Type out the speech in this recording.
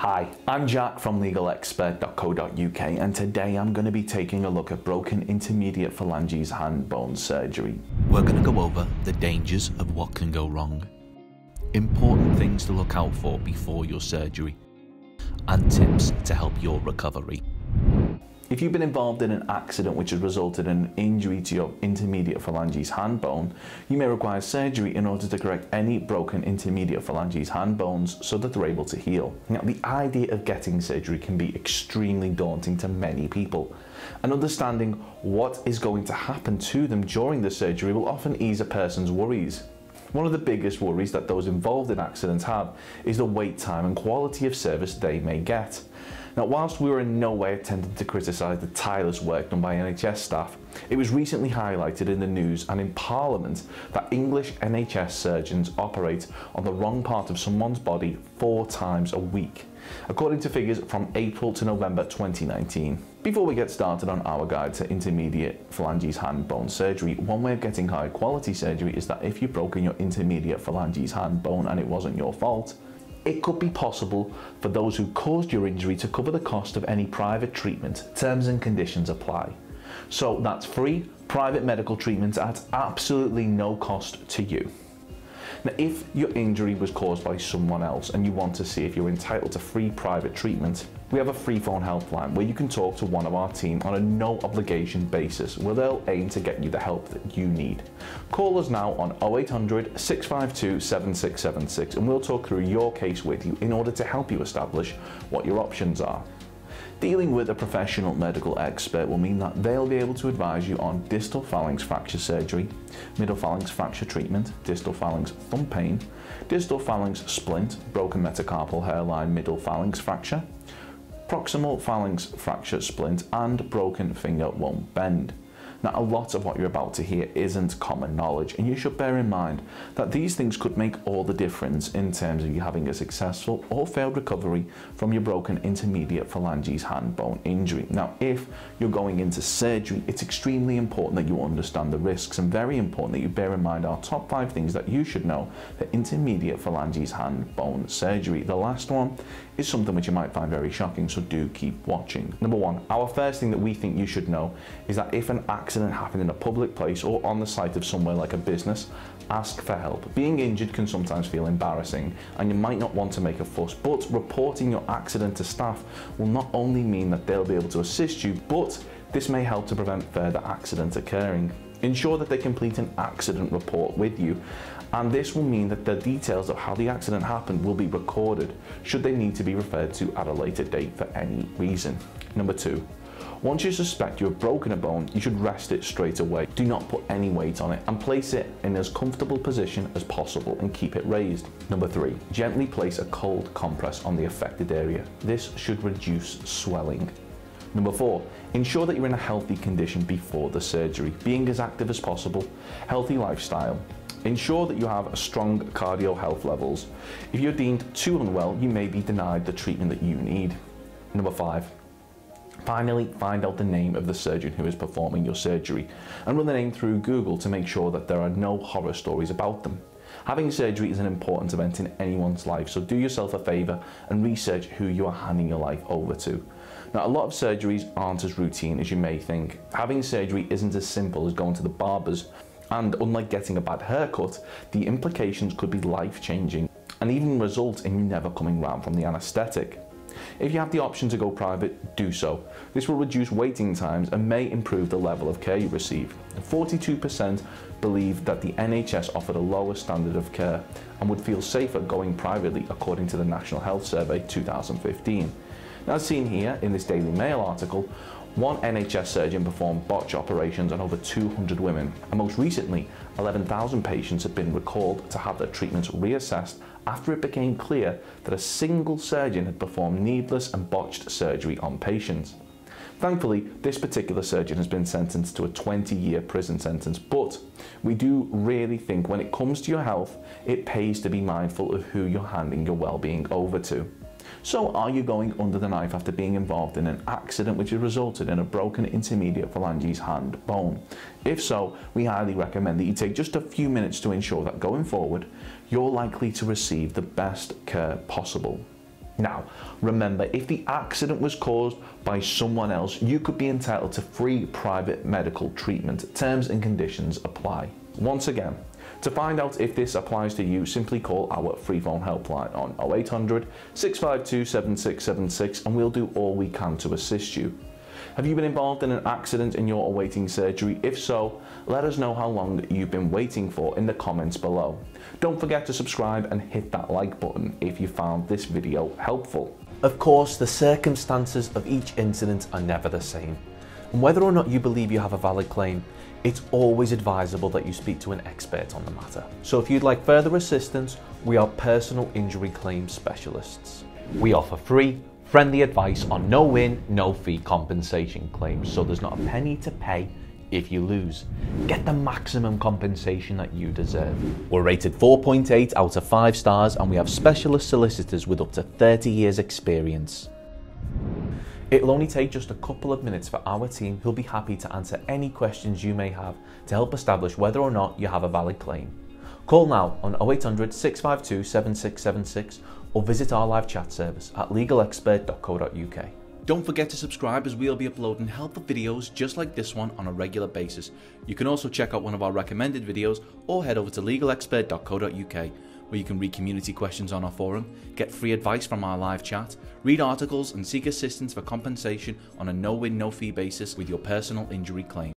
Hi, I'm Jack from legalexpert.co.uk, and today I'm going to be taking a look at broken intermediate phalanges hand bone surgery. We're going to go over the dangers of what can go wrong, important things to look out for before your surgery, and tips to help your recovery. If you've been involved in an accident which has resulted in an injury to your intermediate phalanges hand bone, you may require surgery in order to correct any broken intermediate phalanges hand bones so that they're able to heal. Now, the idea of getting surgery can be extremely daunting to many people, and understanding what is going to happen to them during the surgery will often ease a person's worries. One of the biggest worries that those involved in accidents have is the wait time and quality of service they may get. Now, whilst we were in no way attempting to criticise the tireless work done by NHS staff, it was recently highlighted in the news and in Parliament that English NHS surgeons operate on the wrong part of someone's body 4 times a week, according to figures from April to November 2019. Before we get started on our guide to intermediate phalanges hand bone surgery, one way of getting high quality surgery is that if you've broken your intermediate phalanges hand bone and it wasn't your fault, it could be possible for those who caused your injury to cover the cost of any private treatment. Terms and conditions apply. So that's free private medical treatment at absolutely no cost to you. Now, if your injury was caused by someone else and you want to see if you're entitled to free private treatment, we have a free phone helpline where you can talk to one of our team on a no obligation basis, where they'll aim to get you the help that you need. Call us now on 0800 652 7676 and we'll talk through your case with you in order to help you establish what your options are. Dealing with a professional medical expert will mean that they'll be able to advise you on distal phalanx fracture surgery, middle phalanx fracture treatment, distal phalanx thumb pain, distal phalanx splint, broken metacarpal hairline middle phalanx fracture, proximal phalanx fracture splint, and broken finger won't bend. Now, a lot of what you're about to hear isn't common knowledge, and you should bear in mind that these things could make all the difference in terms of you having a successful or failed recovery from your broken intermediate phalanges hand bone injury. Now, if you're going into surgery, it's extremely important that you understand the risks, and very important that you bear in mind our top 5 things that you should know for intermediate phalanges hand bone surgery. The last one is something which you might find very shocking, so do keep watching. Number 1, our first thing that we think you should know is that if an accident happened in a public place or on the site of somewhere like a business, ask for help. Being injured can sometimes feel embarrassing and you might not want to make a fuss, but reporting your accident to staff will not only mean that they'll be able to assist you, but this may help to prevent further accidents occurring. Ensure that they complete an accident report with you, and this will mean that the details of how the accident happened will be recorded should they need to be referred to at a later date for any reason. Number 2, once you suspect you have broken a bone, you should rest it straight away. Do not put any weight on it and place it in as comfortable position as possible and keep it raised. Number 3, gently place a cold compress on the affected area. This should reduce swelling. Number 4, ensure that you're in a healthy condition before the surgery, being as active as possible, healthy lifestyle. Ensure that you have a strong cardio health levels. If you're deemed too unwell, you may be denied the treatment that you need. Number 5, finally, find out the name of the surgeon who is performing your surgery and run the name through Google to make sure that there are no horror stories about them. Having surgery is an important event in anyone's life, so do yourself a favour and research who you are handing your life over to. Now, a lot of surgeries aren't as routine as you may think. Having surgery isn't as simple as going to the barber's, and unlike getting a bad haircut, the implications could be life-changing and even result in you never coming round from the anaesthetic. If you have the option to go private, do so. This will reduce waiting times and may improve the level of care you receive. 42% believe that the NHS offered a lower standard of care and would feel safer going privately, according to the National Health Survey 2015. Now, as seen here in this Daily Mail article, one NHS surgeon performed botch operations on over 200 women, and most recently 11,000 patients have been recalled to have their treatments reassessed after it became clear that a single surgeon had performed needless and botched surgery on patients. Thankfully, this particular surgeon has been sentenced to a 20-year prison sentence, but we do really think when it comes to your health, it pays to be mindful of who you're handing your well-being over to. So, are you going under the knife after being involved in an accident which has resulted in a broken intermediate phalanges hand bone? If so, we highly recommend that you take just a few minutes to ensure that going forward, you're likely to receive the best care possible. Now, remember, if the accident was caused by someone else, you could be entitled to free private medical treatment. Terms and conditions apply. Once again, to find out if this applies to you, simply call our free phone helpline on 0800 652 7676 and we'll do all we can to assist you. Have you been involved in an accident and you're awaiting surgery? If so, let us know how long you've been waiting for in the comments below. Don't forget to subscribe and hit that like button if you found this video helpful. Of course, the circumstances of each incident are never the same. And whether or not you believe you have a valid claim, it's always advisable that you speak to an expert on the matter. So if you'd like further assistance, we are personal injury claim specialists. We offer free, friendly advice on no win, no fee compensation claims, so there's not a penny to pay if you lose. Get the maximum compensation that you deserve. We're rated 4.8 out of 5 stars and we have specialist solicitors with up to 30 years experience. It'll only take just a couple of minutes for our team who'll be happy to answer any questions you may have to help establish whether or not you have a valid claim. Call now on 0800 652 7676 or visit our live chat service at legalexpert.co.uk. Don't forget to subscribe as we'll be uploading helpful videos just like this one on a regular basis. You can also check out one of our recommended videos or head over to legalexpert.co.uk where you can read community questions on our forum, get free advice from our live chat, read articles and seek assistance for compensation on a no-win, no-fee basis with your personal injury claim.